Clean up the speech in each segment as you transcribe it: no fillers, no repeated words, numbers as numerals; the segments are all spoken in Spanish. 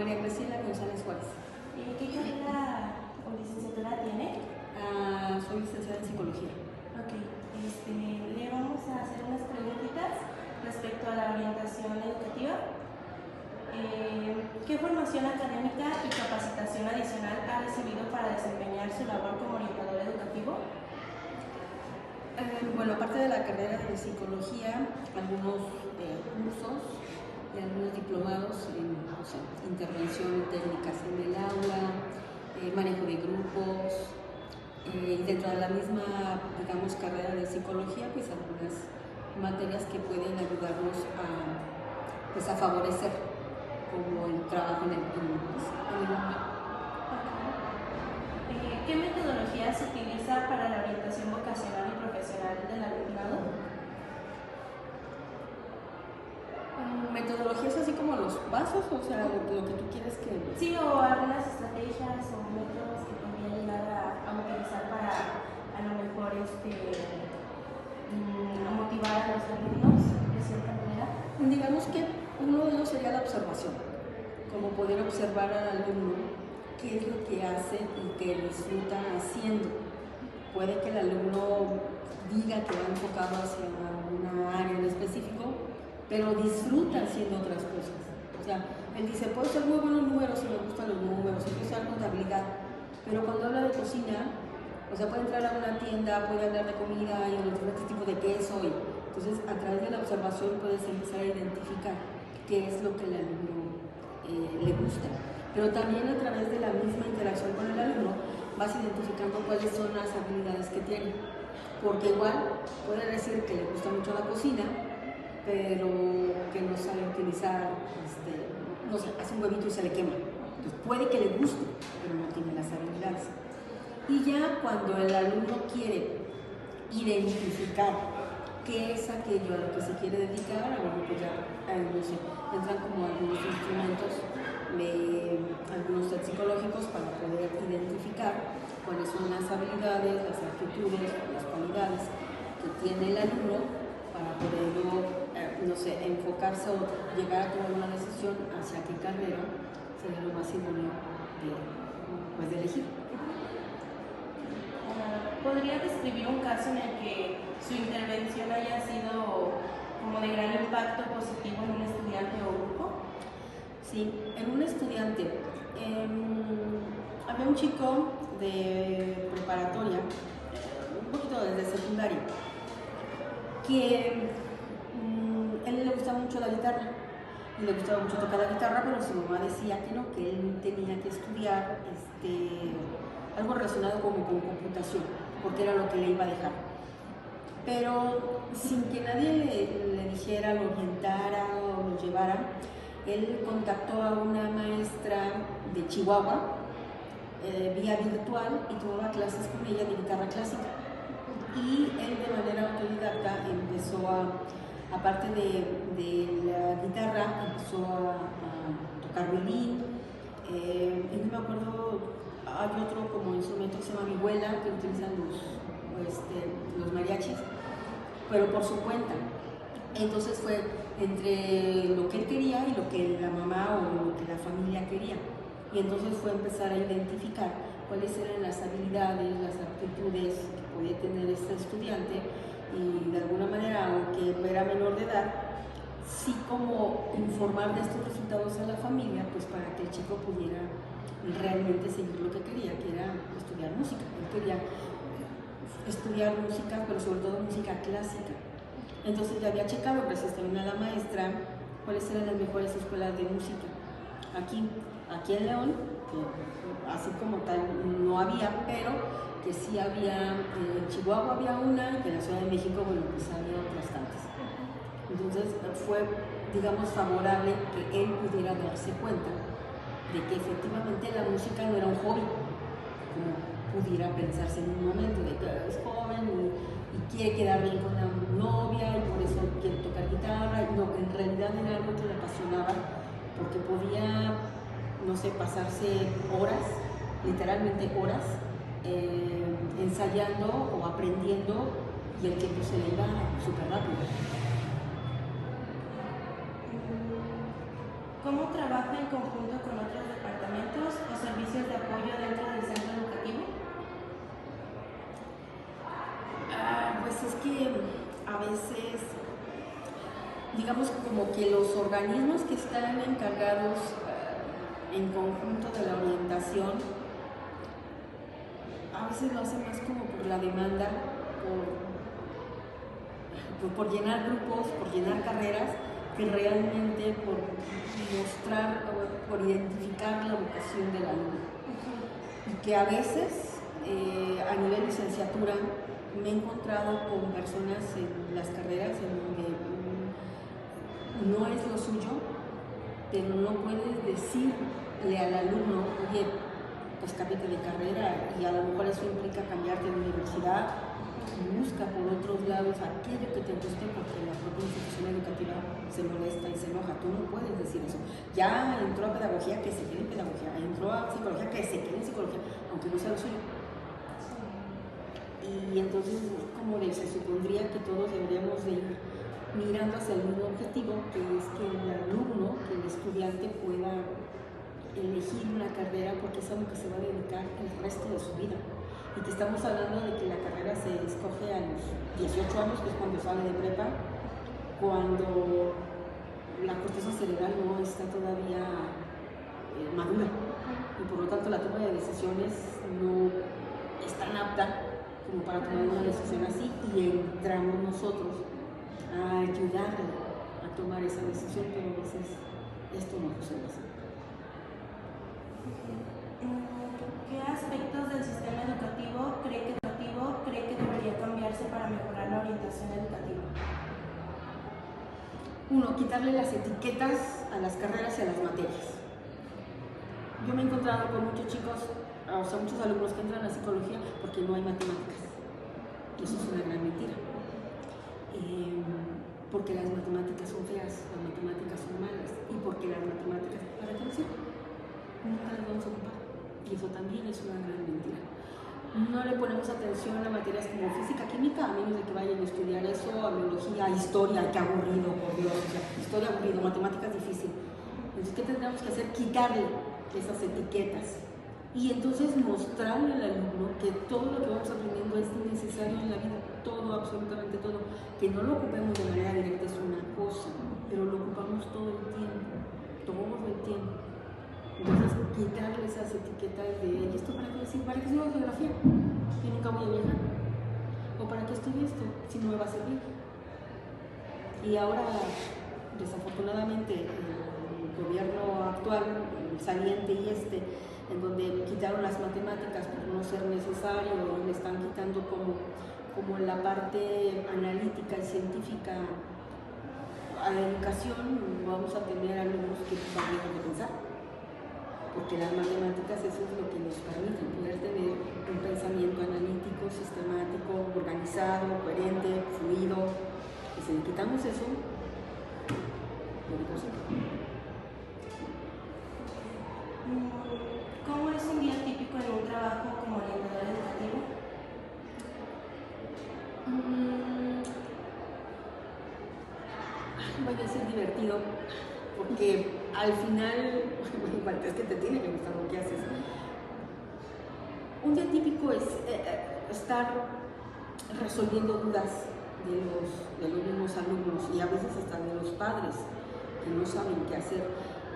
María Graciela González Juárez. ¿Qué carrera o licenciatura tiene? Soy licenciada en psicología. Ok, le vamos a hacer unas preguntitas respecto a la orientación educativa. ¿Qué formación académica y capacitación adicional ha recibido para desempeñar su labor como orientador educativo? Bueno, aparte de la carrera de psicología, algunos cursos y algunos diplomados en intervención técnicas en el aula, manejo de grupos, y dentro de la misma, digamos, carrera de psicología, pues algunas materias que pueden ayudarnos a favorecer como el trabajo en el mundo. ¿Qué metodología se utiliza para la orientación vocacional y profesional del alumnado? Metodologías así como los pasos, o sea, lo que tú quieres que... Sí, o algunas estrategias o métodos que podría llegar a utilizar para a lo mejor motivar a los alumnos de cierta manera. Digamos que uno de ellos sería la observación, como poder observar al alumno qué es lo que hace y que disfruta haciendo. Puede que el alumno diga que va enfocado hacia una área en específico, pero disfruta haciendo otras cosas. O sea, él dice, puedo ser muy buenos números si me gustan los números, si quiero usar contabilidad, pero cuando habla de cocina, o sea, puede entrar a una tienda, puede hablar de comida y de diferentes tipos de queso, y entonces a través de la observación puedes empezar a identificar qué es lo que el alumno le gusta. Pero también a través de la misma interacción con el alumno vas identificando cuáles son las habilidades que tiene. Porque igual puede decir que le gusta mucho la cocina, pero que no sabe utilizar, no sé, hace un huevito y se le quema. Entonces puede que le guste, pero no tiene las habilidades. Y ya cuando el alumno quiere identificar qué es aquello a lo que se quiere dedicar, pues ya no sé, entran como algunos instrumentos algunos test psicológicos para poder identificar cuáles son las habilidades, las actitudes, las cualidades que tiene el alumno para poderlo, no sé, enfocarse o llegar a tomar una decisión hacia qué carrera sería lo más idóneo de elegir. ¿Podría describir un caso en el que su intervención haya sido como de gran impacto positivo en un estudiante o grupo? Sí, en un estudiante. Había un chico de preparatoria, un poquito desde secundaria, que él le gustaba mucho la guitarra y le gustaba mucho tocar la guitarra, pero su mamá decía que no, que él tenía que estudiar algo relacionado como con computación, porque era lo que le iba a dejar. Pero sin que nadie le dijera, lo orientara o lo llevara, él contactó a una maestra de Chihuahua vía virtual y tomaba clases con ella de guitarra clásica. Y él de manera autodidacta empezó aparte de la guitarra, empezó a tocar violín. Y no me acuerdo, hay otro como instrumento que se llama vihuela, que utilizan los mariachis, pero por su cuenta. Entonces fue entre lo que él quería y lo que la mamá o lo que la familia quería. Y entonces fue empezar a identificar cuáles eran las habilidades, las aptitudes que podía tener este estudiante y de alguna manera, aunque era menor de edad, sí como informar de estos resultados a la familia, pues para que el chico pudiera realmente seguir lo que quería, que era estudiar música. Él quería estudiar música, pero sobre todo música clásica. Entonces ya había checado, gracias también a la maestra, cuáles eran las mejores escuelas de música. Aquí en León, que así como tal no había, pero que sí había, en Chihuahua había una, que en la Ciudad de México, bueno, pues había otras tantas. Entonces fue, digamos, favorable que él pudiera darse cuenta de que efectivamente la música no era un hobby, como pudiera pensarse en un momento, de que es joven y quiere quedar bien con la novia y por eso quiere tocar guitarra. No, en realidad era algo que le apasionaba porque podía, no sé, pasarse horas, literalmente horas, ensayando o aprendiendo y el tiempo se le iba súper rápido. ¿Cómo trabaja en conjunto con otros departamentos o servicios de apoyo dentro del centro educativo? Pues es que a veces, digamos como que los organismos que están encargados en conjunto de la orientación, a veces lo hacen más como por la demanda, por llenar grupos, por llenar carreras, que realmente por mostrar o por identificar la vocación del alumno. Y que a veces a nivel licenciatura me he encontrado con personas en las carreras en donde no es lo suyo, pero no puedes decirle al alumno, oye, pues cámbiate de carrera, y a lo mejor eso implica cambiarte de universidad. Busca por otros lados aquello que te guste, porque la propia institución educativa se molesta y se enoja. Tú no puedes decir eso. Ya entró a pedagogía, que se quede en pedagogía. Entró a psicología, que se quede en psicología, aunque no sea lo suyo. Y entonces, como se supondría que todos deberíamos de ir mirando hacia el mismo objetivo, que es que el alumno, que el estudiante pueda elegir una carrera, porque es a lo que se va a dedicar el resto de su vida. Y que estamos hablando de que la carrera se escoge a los 18 años, que es cuando sale de prepa, cuando la corteza cerebral no está todavía madura, y por lo tanto la toma de decisiones no es tan apta como para tomar una decisión así, y entramos nosotros a ayudarle a tomar esa decisión, pero a veces esto no sucede así. ¿Qué aspectos del sistema educativo cree que debería cambiarse para mejorar la orientación educativa? Uno, quitarle las etiquetas a las carreras y a las materias. Yo me he encontrado con muchos chicos, o sea, muchos alumnos que entran a psicología porque no hay matemáticas. Y eso es una gran mentira. Porque las matemáticas son feas, las matemáticas son malas, y porque las matemáticas, ¿para qué nos sirven? Nunca las vamos a ocupar. Y eso también es una gran mentira. No le ponemos atención a materias como física, química, a menos de que vayan a estudiar eso, a biología, a historia, qué aburrido, por Dios, o sea, historia aburrido, matemáticas difícil. Entonces, ¿qué tendríamos que hacer? Quitarle esas etiquetas y entonces mostrarle al alumno que todo lo que vamos aprendiendo es necesario en la vida, todo, absolutamente todo. Que no lo ocupemos de manera directa es una cosa, pero lo ocupamos todo el tiempo, todo el tiempo. Entonces, quitarle esas etiquetas de ¿y esto para qué decir? ¿Para qué estudio geografía? Que nunca voy a viajar. ¿O para qué estudio esto? Si no me va a servir. Y ahora, desafortunadamente, el gobierno actual, el saliente y en donde quitaron las matemáticas por no ser necesario, y le están quitando como la parte analítica y científica a la educación, vamos a tener alumnos que van a dejar de pensar. Porque las matemáticas eso es lo que nos permite poder tener un pensamiento analítico, sistemático, organizado, coherente, fluido. Y si le quitamos eso, no hay cosa. ¿Cómo es un día típico en un trabajo como orientador educativo? Vaya a ser divertido, porque al final, igual es que te tiene que gustar lo que haces. Un día típico es estar resolviendo dudas de los mismos alumnos, y a veces hasta de los padres que no saben qué hacer.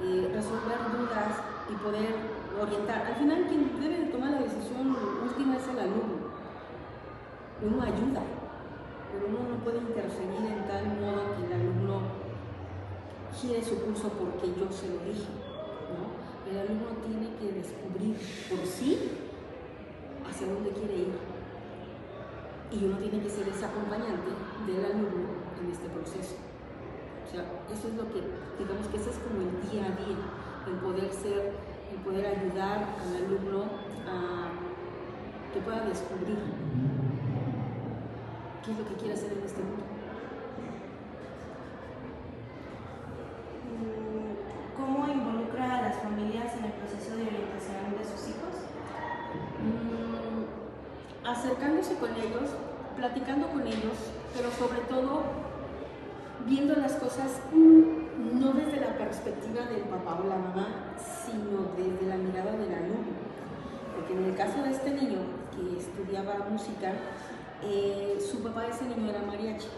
Resolver dudas y poder orientar. Al final quien debe de tomar la decisión última es el alumno. Uno ayuda, pero uno no puede interferir en tal modo que el alumno gire su curso porque yo se lo dije, ¿no? El alumno tiene que descubrir por sí hacia dónde quiere ir, y uno tiene que ser ese acompañante del alumno en este proceso. O sea, eso es lo que, digamos que ese es como el día a día, el poder ayudar al alumno a que pueda descubrir qué es lo que quiere hacer en este mundo. ¿Cómo involucra a las familias en el proceso de orientación de sus hijos? Acercándose con ellos, platicando con ellos, pero sobre todo viendo las cosas no desde la perspectiva del papá o la mamá, sino desde la mirada del alumno. Porque en el caso de este niño que estudiaba música, su papá de ese niño era mariachi.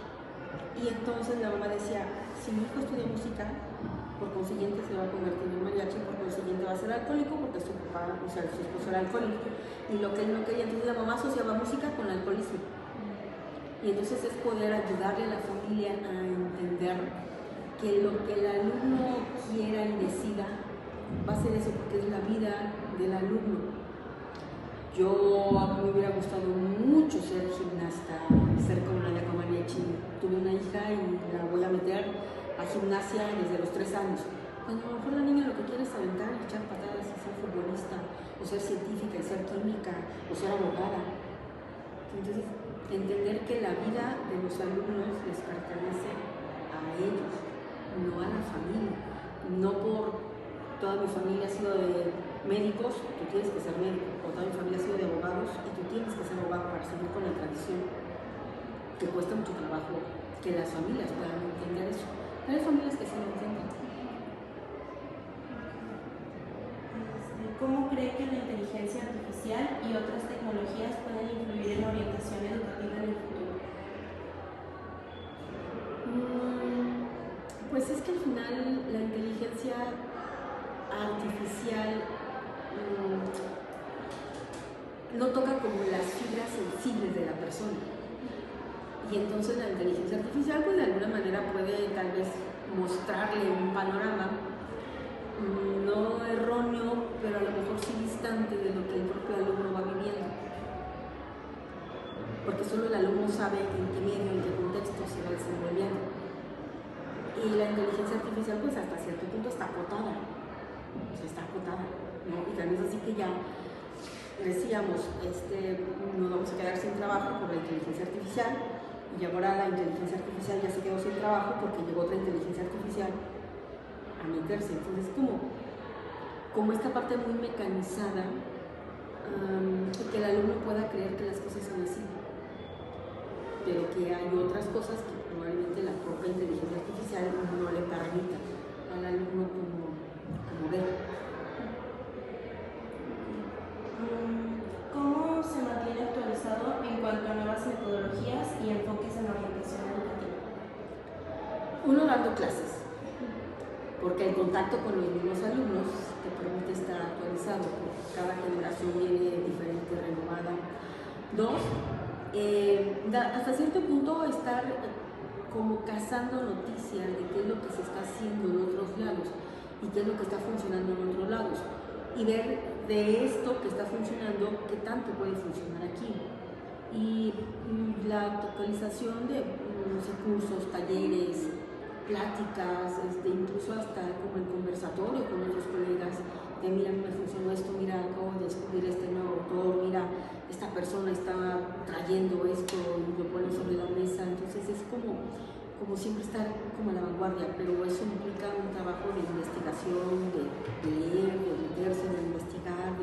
Y entonces la mamá decía, si mi hijo estudia música, por consiguiente se va a convertir en mariachi, por consiguiente va a ser alcohólico porque su papá, o sea, su esposo era alcohólico. Y lo que él no quería, entonces la mamá asociaba música con alcoholismo. Y entonces es poder ayudarle a la familia a entender que lo que el alumno quiera y decida va a ser eso, porque es la vida del alumno. A mí me hubiera gustado mucho ser gimnasta, ser como Nadia Comaneci. Tuve una hija y la voy a meter a gimnasia desde los 3 años. Cuando a lo mejor la niña lo que quiere es aventar y echar patadas y ser futbolista, o ser científica y ser química, o ser abogada. Entonces, entender que la vida de los alumnos les pertenece a ellos, no a la familia. No por toda mi familia ha sido de médicos, tú tienes que ser médico, o toda mi familia ha sido de abogados y tú tienes que ser abogado para seguir con la tradición, que cuesta mucho trabajo que las familias puedan entender eso. Pero hay familias que sí lo entienden. ¿Cómo cree que la inteligencia artificial y otras tecnologías pueden influir en la orientación educativa en el futuro? Pues es que al final la inteligencia artificial no toca como las fibras sensibles de la persona. Y entonces la inteligencia artificial pues de alguna manera puede tal vez mostrarle un panorama no erróneo, pero a lo mejor sí distante de lo que el propio alumno va viviendo. Porque solo el alumno sabe en qué medio, en qué contexto se va desenvolviendo. Y la inteligencia artificial pues hasta cierto punto está acotada. Está acotada, ¿no? Y también es así que ya decíamos, nos vamos a quedar sin trabajo por la inteligencia artificial, y ahora la inteligencia artificial ya se quedó sin trabajo porque llegó otra inteligencia artificial a meterse. Entonces como esta parte muy mecanizada, que el alumno pueda creer que las cosas son así, pero que hay otras cosas que probablemente la propia inteligencia artificial no le permita al alumno como ver. ¿Cómo se mantiene actualizado en cuanto a nuevas metodologías y enfoques en la orientación educativa? Uno, dando clases, porque el contacto con los mismos alumnos te permite estar actualizado, porque cada generación viene diferente, renovada. 2, hasta cierto punto estar como cazando noticias de qué es lo que se está haciendo en otros lados y qué es lo que está funcionando en otros lados, y ver de esto que está funcionando qué tanto puede funcionar aquí. Y la actualización de cursos, talleres, pláticas, incluso hasta como el conversatorio con otros colegas, de mira, me funcionó esto, mira, acabo de descubrir este nuevo autor, mira, esta persona está trayendo esto y lo pone sobre la mesa. Entonces es como siempre estar como a la vanguardia, pero eso implica un trabajo de investigación, de leer, de meterse, de investigar.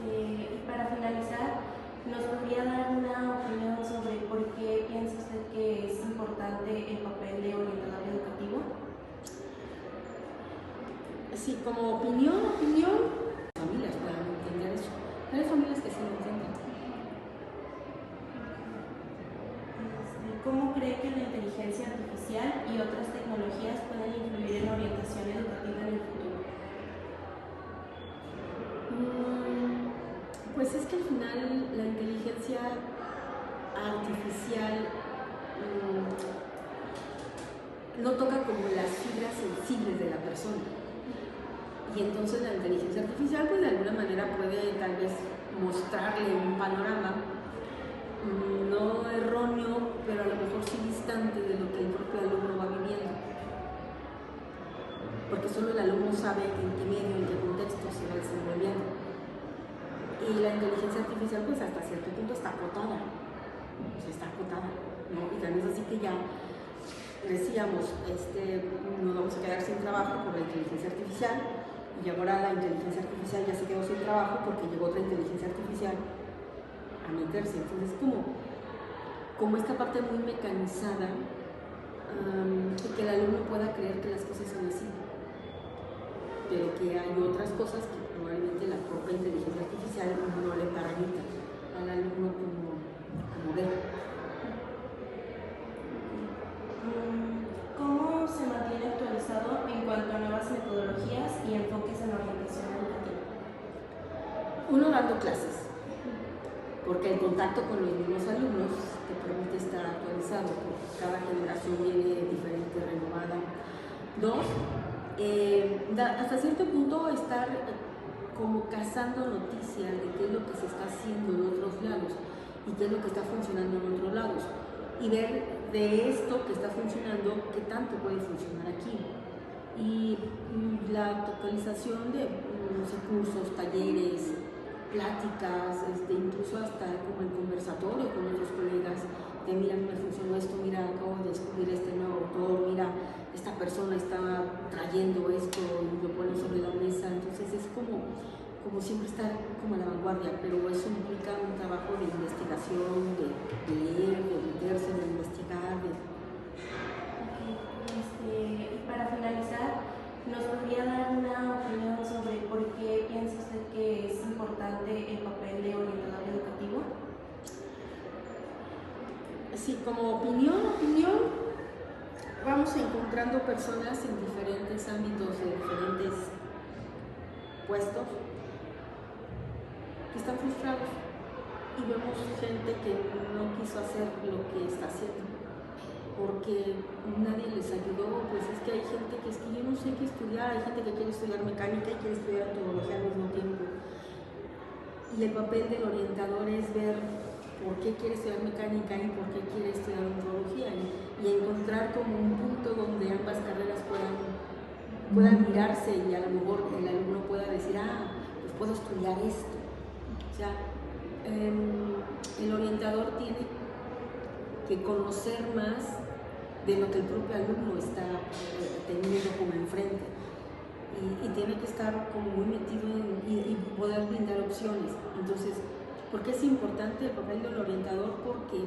Y para finalizar, ¿nos podría dar una opinión sobre por qué piensa usted que es importante el papel de orientador educativo? Sí, como opinión, familias puedan entender eso. Pero hay familias que sí lo entienden. ¿Cómo cree que la inteligencia artificial y otras tecnologías pueden influir en la orientación educativa en el futuro? Pues es que al final la inteligencia artificial no toca como las fibras sensibles de la persona. Y entonces la inteligencia artificial pues de alguna manera puede tal vez mostrarle un panorama no erróneo, pero a lo mejor sí distante de lo que el propio alumno va viviendo. Porque solo el alumno sabe en qué medio, en qué contexto se va desenvolviendo. Y la inteligencia artificial pues hasta cierto punto está acotada, está acotada, ¿no? Y también es así que ya decíamos, nos vamos a quedar sin trabajo por la inteligencia artificial, y ahora la inteligencia artificial ya se quedó sin trabajo porque llegó otra inteligencia artificial a meterse. Entonces como esta parte muy mecanizada, y que el alumno pueda creer que las cosas son así, pero que hay otras cosas que probablemente la propia inteligencia artificial no le permita al alumno como ver. ¿Cómo se mantiene actualizado en cuanto a nuevas metodologías y enfoques en la orientación educativa? Uno, dando clases, porque el contacto con los mismos alumnos te permite estar actualizado, porque cada generación viene diferente, renovada. Dos, hasta cierto punto estar como cazando noticias de qué es lo que se está haciendo en otros lados y qué es lo que está funcionando en otros lados, y ver de esto que está funcionando qué tanto puede funcionar aquí. Y la actualización de cursos, talleres, pláticas, incluso hasta como el conversatorio con otros colegas, de mira, me funcionó esto, mira, acabo de descubrir este nuevo autor, mira, esta persona está trayendo esto y lo pone sobre la mesa. Entonces es como siempre estar como a la vanguardia, pero eso implica un trabajo de investigación, de leer, de meterse, de investigar. Y para finalizar, ¿nos podría dar una opinión sobre por qué piensa usted que es importante el papel de orientador educativo? Sí, como opinión, vamos encontrando personas en diferentes ámbitos, en diferentes puestos, que están frustrados, y vemos gente que no quiso hacer lo que está haciendo porque nadie les ayudó. Pues es que hay gente que es que yo no sé qué estudiar, hay gente que quiere estudiar mecánica y quiere estudiar ontología al mismo tiempo, y el papel del orientador es ver por qué quiere estudiar mecánica y por qué quiere estudiar ontología, y encontrar como un punto donde ambas carreras puedan mirarse, y a lo mejor el alumno pueda decir, pues puedo estudiar esto. O sea, el orientador tiene que conocer más de lo que el propio alumno está teniendo como enfrente, y tiene que estar como muy metido y poder brindar opciones. Entonces, ¿por qué es importante el papel del orientador? Porque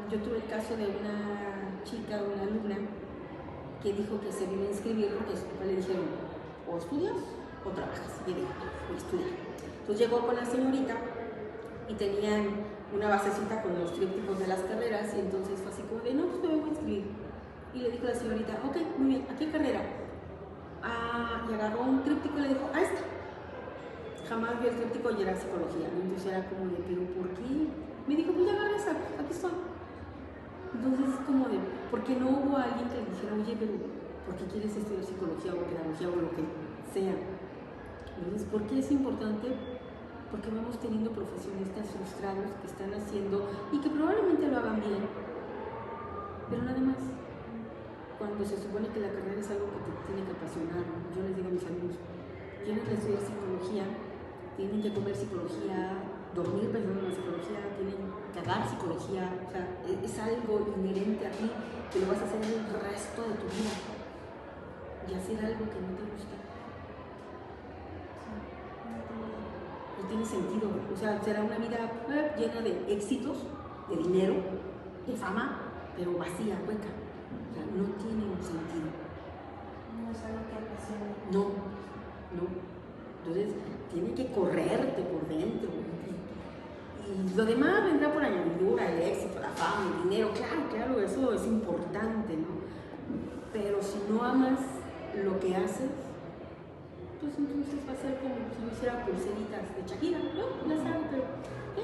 yo tuve el caso de una chica, una alumna, que dijo que se vino a inscribir porque a su papá le dijeron, o estudias o trabajas. Y dijo, voy a estudiar. Entonces llegó con la señorita y tenían una basecita con los trípticos de las carreras, y entonces fue así como de, no, pues me voy a inscribir. Y le dijo a la señorita, ok, muy bien, ¿a qué carrera? Y agarró un tríptico y le dijo, esta. Jamás vio el tríptico y era psicología, ¿no? Entonces era como de, ¿pero por qué? Me dijo, pues ya agarré esa, aquí estoy. Entonces es como de, ¿por qué no hubo alguien que le dijera, oye, pero ¿por qué quieres estudiar psicología o pedagogía o lo que sea? Entonces, ¿por qué es importante? Porque vamos teniendo profesionistas frustrados que están haciendo y que probablemente lo hagan bien, pero nada más. Cuando se supone que la carrera es algo que te tiene que apasionar, ¿no? Yo les digo a mis alumnos, tienen que estudiar psicología, tienen que comer psicología, dormir pensando en la psicología, tienen que dar psicología. O sea, es algo inherente a ti que lo vas a hacer el resto de tu vida, y hacer algo que no te gusta no tiene sentido. O sea, será una vida llena de éxitos, de dinero, de fama, pero vacía, hueca. O sea, no tiene un sentido. No es algo que apasione. No. Entonces, tiene que correrte por dentro. Y lo demás vendrá por añadidura, el éxito, la fama, el dinero. Claro, eso es importante, ¿no? Pero si no amas lo que haces, pues entonces va a ser como si no hiciera pulseritas de Shakira, ¿no? Las hago, pero ¿qué?